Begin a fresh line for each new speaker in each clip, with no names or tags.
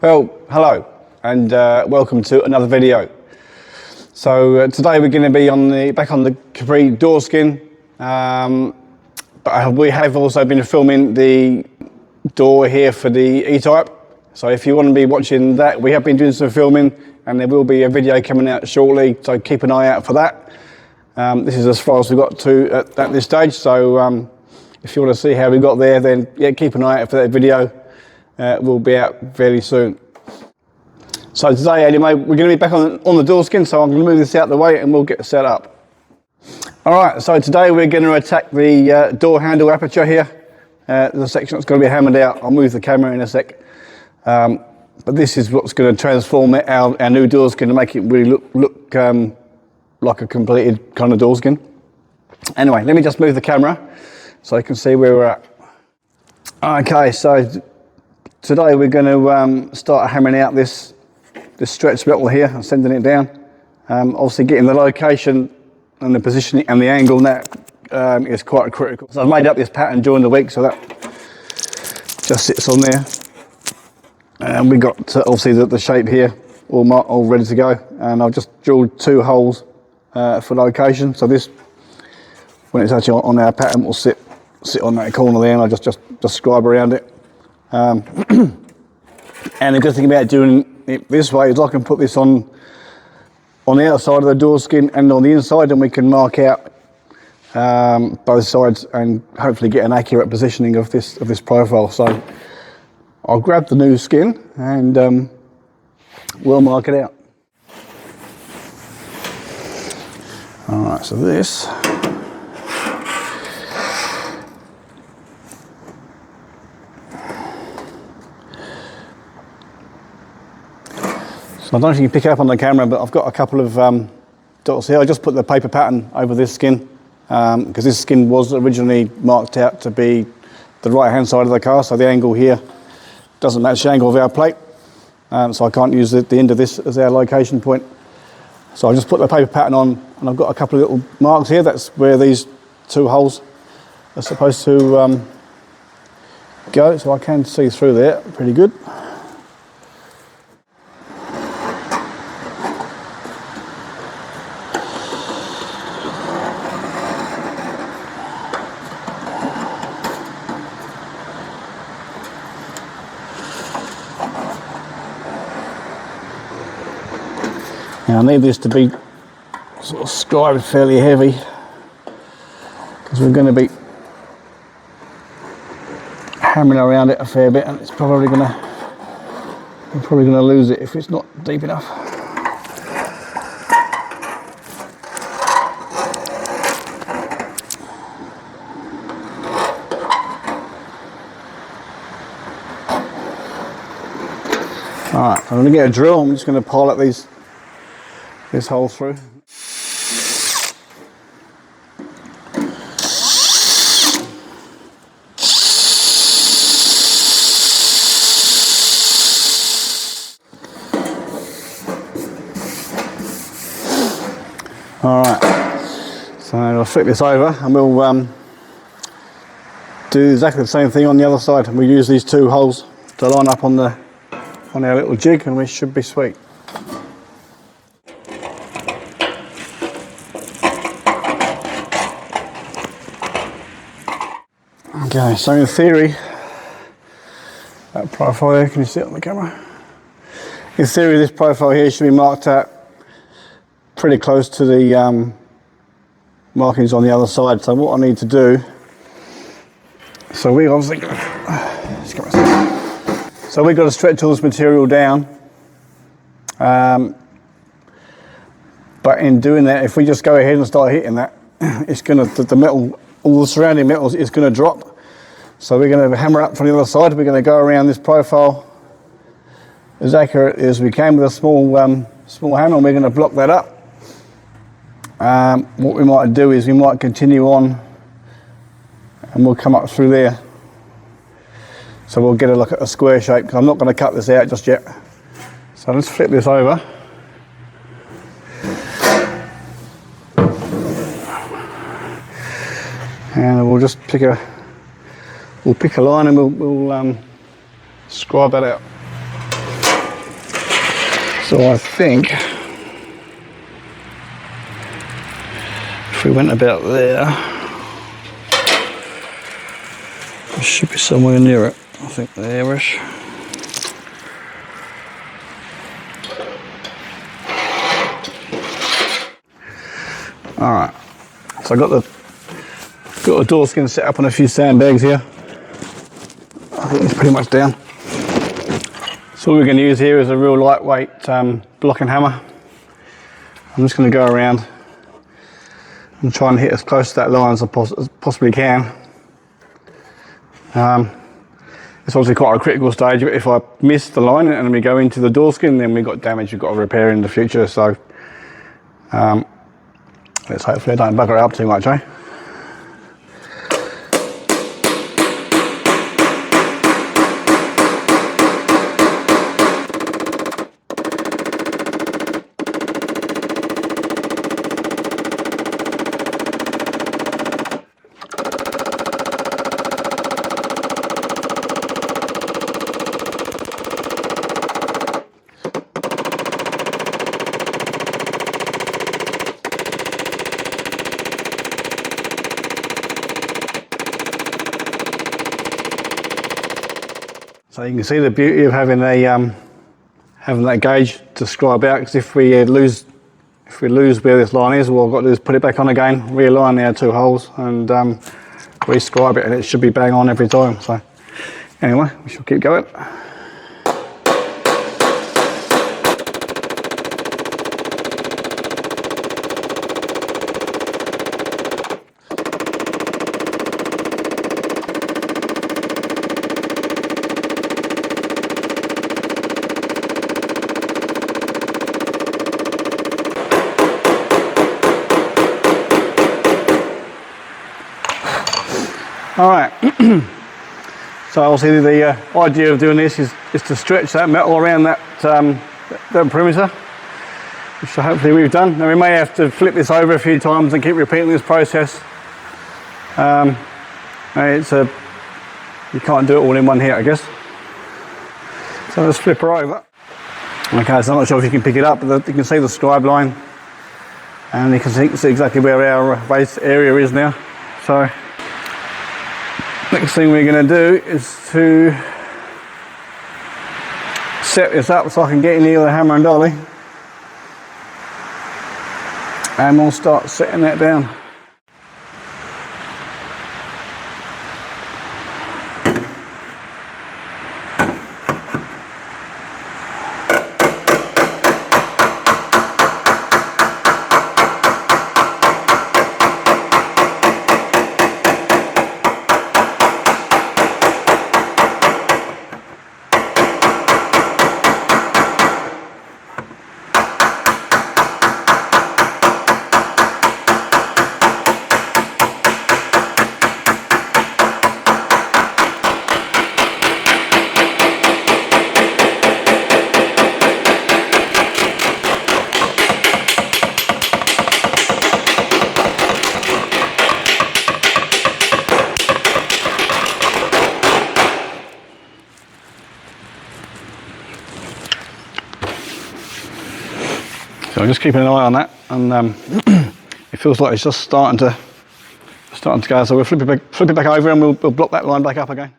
Well, hello and welcome to another video. So today we're going to be back on the Capri Door Skin, but we have also been filming the door here for the E-Type. So if you want to be watching that, we have been doing some filming and there will be a video coming out shortly, so keep an eye out for that. This is as far as we got to at this stage, so if you want to see how we got there, then yeah, keep an eye out for that video. Will be out fairly soon. So today anyway, we're going to be back on the door skin, so I'm going to move this out of the way and we'll get set up. Alright, so today we're going to attack the door handle aperture here. There's a section that's going to be hammered out. I'll move the camera in a sec. But this is what's going to transform our new door skin to make it really look like a completed kind of door skin. Anyway, let me just move the camera so you can see where we're at. Okay, so today we're going to start hammering out this stretch metal here and sending it down. Obviously getting the location and the positioning and the angle and that is quite critical. So I've made up this pattern during the week, so that just sits on there. And we got obviously the shape here all ready to go. And I've just drilled 2 holes for location. So this, when it's actually on our pattern, will sit on that corner there, and I just scribe around it. And the good thing about doing it this way is I can put this on the outside of the door skin and on the inside, and we can mark out both sides and hopefully get an accurate positioning of this profile. So I'll grab the new skin and we'll mark it out. Alright, so this I don't know if you can pick it up on the camera, but I've got a couple of dots here. I just put the paper pattern over this skin because this skin was originally marked out to be the right hand side of the car, so the angle here doesn't match the angle of our plate, so I can't use the end of this as our location point. So I just put the paper pattern on, and I've got a couple of little marks here. That's where these 2 holes are supposed to go, so I can see through there pretty good. Now I need this to be sort of scribed fairly heavy because we're going to be hammering around it a fair bit, and it's probably going to lose it if it's not deep enough. Alright, I'm going to get a drill. I'm just going to pilot this hole through. Alright, so I'll flip this over and we'll do exactly the same thing on the other side, and we use these 2 holes to line up on our little jig, and we should be sweet. Okay, so in theory, that profile here, can you see it on the camera? In theory, this profile here should be marked out pretty close to the markings on the other side. So what I need to do, so we've got to stretch all this material down, but in doing that, if we just go ahead and start hitting that, it's going to, the metal, all the surrounding metals is going to drop. So we're going to hammer up from the other side. We're going to go around this profile as accurate as we can with a small hammer, and we're going to block that up. What we might do is we might continue on and we'll come up through there. So we'll get a square shape, because I'm not going to cut this out just yet. So let's flip this over. And we'll just pick a line and we'll scribe that out. So I think if we went about there, it should be somewhere near it. I think there-ish. All right, so I got the door skin set up on a few sandbags here. I think it's pretty much down. So all we're going to use here is a real lightweight block and hammer. I'm just going to go around and try and hit as close to that line as I possibly can. It's obviously quite a critical stage. If I miss the line and we go into the door skin, then we've got damage we've got to repair in the future. So let's hopefully I don't bugger it up too much, eh? So you can see the beauty of having a having that gauge to scribe out, because if we lose where this line is, all I've got to do is put it back on again, realign our two holes, and re-scribe it, and it should be bang on every time. So anyway, we shall keep going. All right, so obviously the idea of doing this is to stretch that metal around that perimeter, which hopefully we've done. Now we may have to flip this over a few times and keep repeating this process. You can't do it all in one hit, I guess. So let's flip her over. Okay, so I'm not sure if you can pick it up, but you can see the scribe line, and you can see exactly where our base area is now. So next thing we're going to do is to set this up so I can get in here with a hammer and dolly, and we'll start setting that down. So I'm just keeping an eye on that, and it feels like it's just starting to go. So we'll flip it back over, and we'll block that line back up again.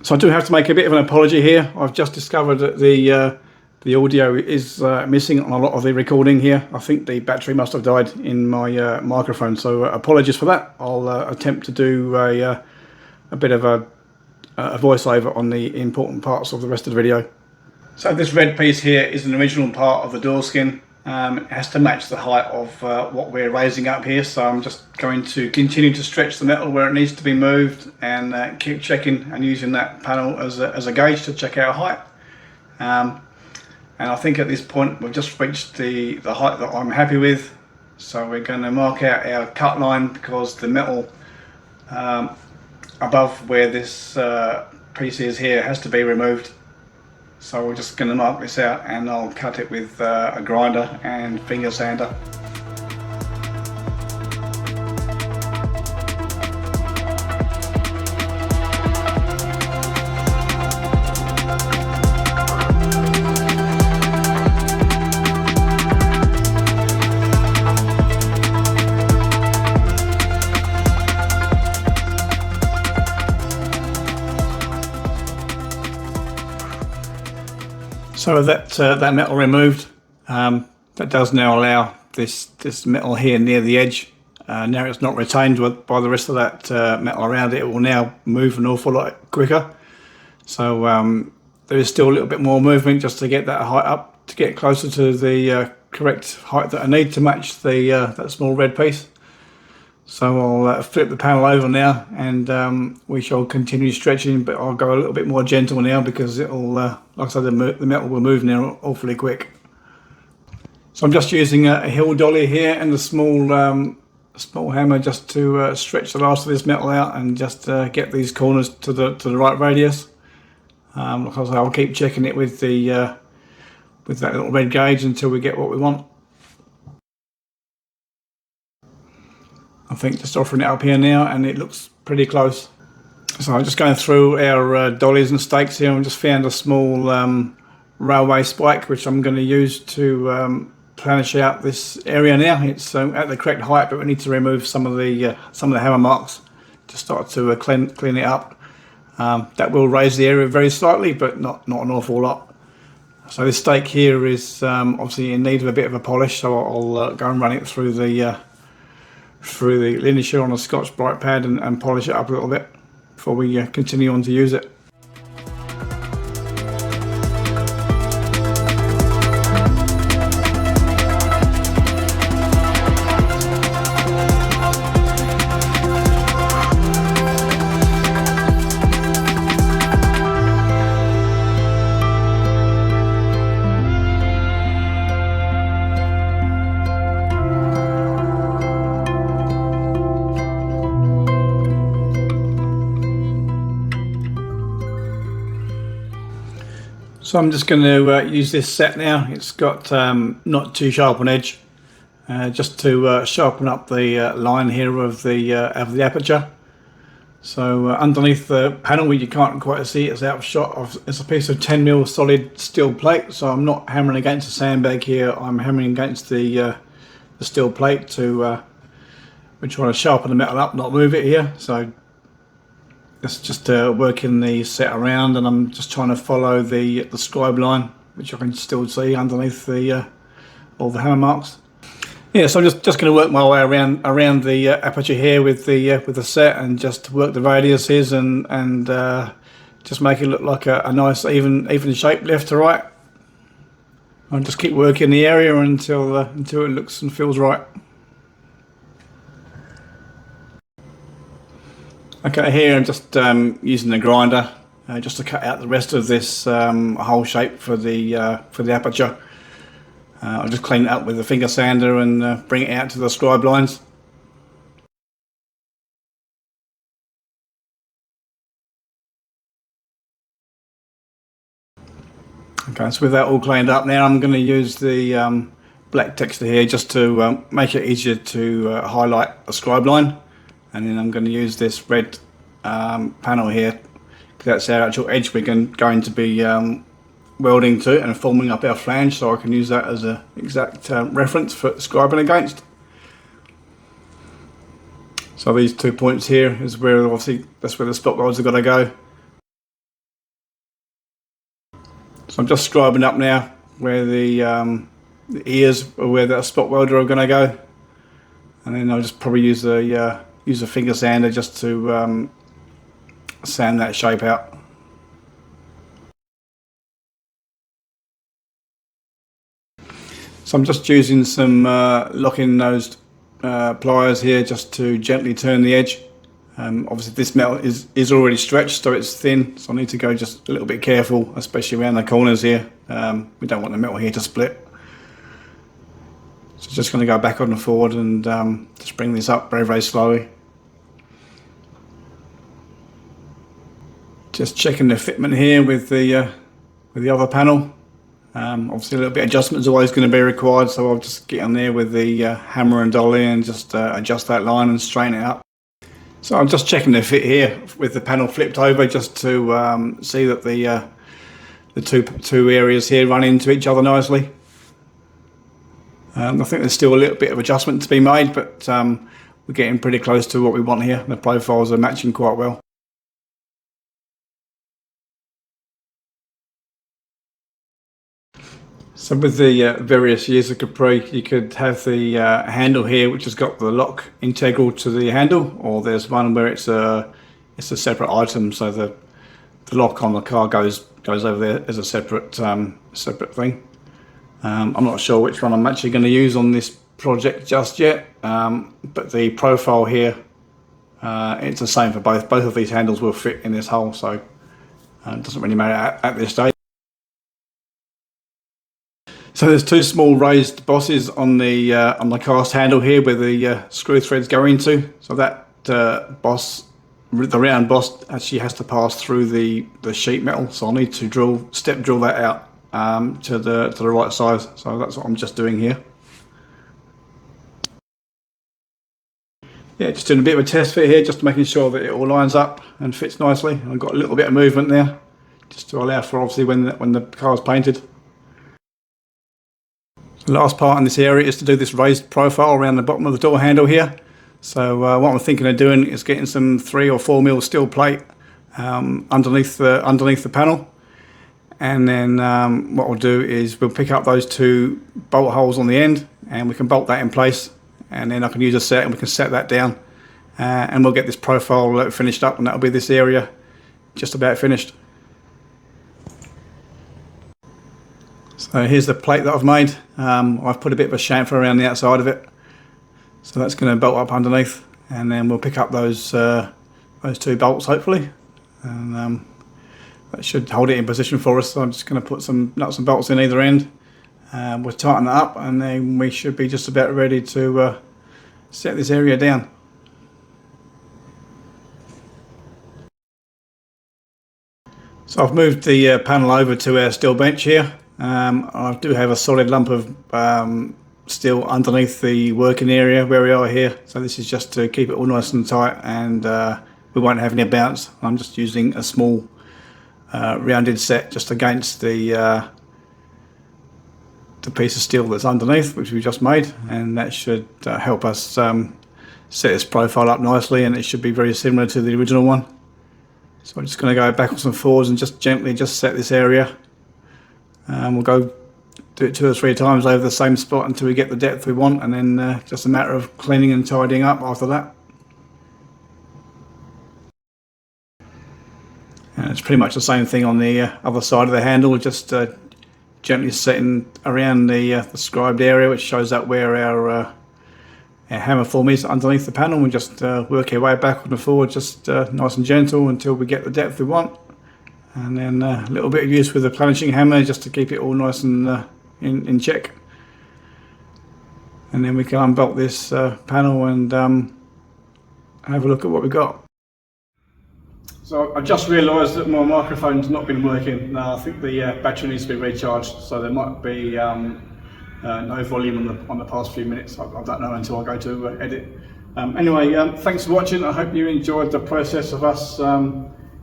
So I do have to make a bit of an apology here. I've just discovered that the audio is missing on a lot of the recording here. I think the battery must have died in my microphone, so apologies for that. I'll attempt to do a bit of a voiceover on the important parts of the rest of the video. So this red piece here is an original part of the door skin. It has to match the height of what we're raising up here, so I'm just going to continue to stretch the metal where it needs to be moved, and keep checking and using that panel as a gauge to check our height. And I think at this point we've just reached the height that I'm happy with, so we're going to mark out our cut line, because the metal above where this piece is here has to be removed. So we're just going to mark this out, and I'll cut it with a grinder and finger sander. So with that metal removed, that does now allow this metal here near the edge. Now it's not retained by the rest of that metal around it. It will now move an awful lot quicker. So there is still a little bit more movement just to get that height up, to get closer to the correct height that I need to match the that small red piece. So I'll flip the panel over now, and we shall continue stretching, but I'll go a little bit more gentle now, because it'll, like I said, the metal will move now awfully quick. So I'm just using a hill dolly here and a small hammer just to stretch the last of this metal out, and just get these corners to the right radius. Because I'll keep checking it with that little red gauge until we get what we want. I think just offering it up here now, and it looks pretty close. So I'm just going through our dollies and stakes here, and just found a small railway spike, which I'm going to use to planish out this area now. It's at the correct height, but we need to remove some of the hammer marks to start to clean it up. That will raise the area very slightly, but not an awful lot. So this stake here is obviously in need of a bit of a polish, so I'll go and run it through the linisher on a Scotch Brite pad and polish it up a little bit before we continue on to use it. So I'm just going to use this set now. It's got not too sharp an edge, just to sharpen up the line here of the aperture. So underneath the panel, where you can't quite see, it's out of shot. It's a piece of 10mm solid steel plate. So I'm not hammering against a sandbag here. I'm hammering against the steel plate to. We're trying to sharpen the metal up, not move it here. So it's just working the set around, and I'm just trying to follow the scribe line, which I can still see underneath all the hammer marks. Yeah, so I'm just going to work my way around the aperture here with the set, and just work the radiuses and just make it look like a nice even shape left to right. I'll just keep working the area until it looks and feels right. Okay, here I'm just using the grinder just to cut out the rest of this hole shape for the aperture. I'll just clean it up with a finger sander and bring it out to the scribe lines. Okay, so with that all cleaned up now, I'm going to use the black texture here just to make it easier to highlight the scribe line. And then I'm going to use this red panel here, because that's our actual edge we're going to be welding to and forming up our flange, so I can use that as an exact reference for scribing against. So these 2 points here is where, obviously, that's where the spot welds have got to go. So I'm just scribing up now where the ears or where that spot welder are going to go, and then I'll just probably use a finger sander just to sand that shape out. So I'm just using some locking nosed pliers here just to gently turn the edge. Obviously this metal is already stretched, so it's thin, so I need to go just a little bit careful, especially around the corners here. We don't want the metal here to split. So just going to go back on the Ford and just bring this up very, very slowly. Just checking the fitment here with the other panel. Obviously a little bit of adjustment is always going to be required, so I'll just get on there with the hammer and dolly and just adjust that line and straighten it up. So I'm just checking the fit here with the panel flipped over, just to see that the two areas here run into each other nicely. I think there's still a little bit of adjustment to be made, but we're getting pretty close to what we want here. The profiles are matching quite well. So with the various years of Capri, you could have the handle here, which has got the lock integral to the handle, or there's one where it's a separate item, so the lock on the car goes over there as a separate thing. I'm not sure which one I'm actually going to use on this project just yet, but the profile here, it's the same for both. Both of these handles will fit in this hole, so it doesn't really matter at this stage. So there's two small raised bosses on the cast handle here where the screw threads go into. So that boss, the round boss, actually has to pass through the sheet metal. So I'll need to step drill that out to the right size. So that's what I'm just doing here. Yeah, just doing a bit of a test fit here, just making sure that it all lines up and fits nicely. I've got a little bit of movement there, just to allow for obviously when the car is painted. The last part in this area is to do this raised profile around the bottom of the door handle here. So what I'm thinking of doing is getting some 3 or 4 mil steel plate underneath the panel, and then what we'll do is we'll pick up those 2 bolt holes on the end, and we can bolt that in place, and then I can use a set and we can set that down, and we'll get this profile finished up, and that'll be this area just about finished. So here's the plate that I've made. I've put a bit of a chamfer around the outside of it, so that's going to bolt up underneath, and then we'll pick up those 2 bolts hopefully, and that should hold it in position for us. So I'm just going to put some nuts and bolts in either end. We'll tighten that up, and then we should be just about ready to set this area down. So I've moved the panel over to our steel bench here. I do have a solid lump of steel underneath the working area where we are here, so this is just to keep it all nice and tight, and we won't have any bounce. I'm just using a small rounded set just against the piece of steel that's underneath, which we just made, and that should help us set this profile up nicely, and it should be very similar to the original one. So I'm just going to go backwards and forwards and just gently set this area. We'll go do it 2 or 3 times over the same spot until we get the depth we want, and then just a matter of cleaning and tidying up after that. And it's pretty much the same thing on the other side of the handle, just gently setting around the scribed area, which shows up where our hammer form is underneath the panel. We just work our way backward and forward, just nice and gentle until we get the depth we want. And then a little bit of use with the planishing hammer just to keep it all nice and in check. And then we can unbolt this panel and have a look at what we got. So I just realised that my microphone's not been working. I think the battery needs to be recharged, so there might be no volume on the past few minutes. I don't know until I go to edit. Anyway, thanks for watching. I hope you enjoyed the process of us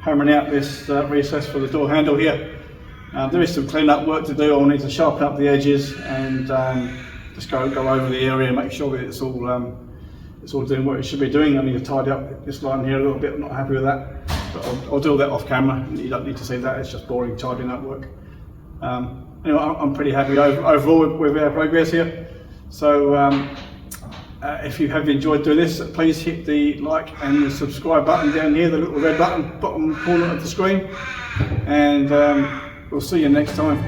hammering out this recess for the door handle here. There is some clean-up work to do. I'll need to sharpen up the edges and just go over the area and make sure that it's all doing what it should be doing. I need to tidy up this line here a little bit. I'm not happy with that, but I'll do that off camera. You don't need to see that. It's just boring tidying up work. Anyway, I'm pretty happy overall with our progress here. So if you have enjoyed doing this, please hit the like and the subscribe button down here, the little red button, bottom corner of the screen, and we'll see you next time.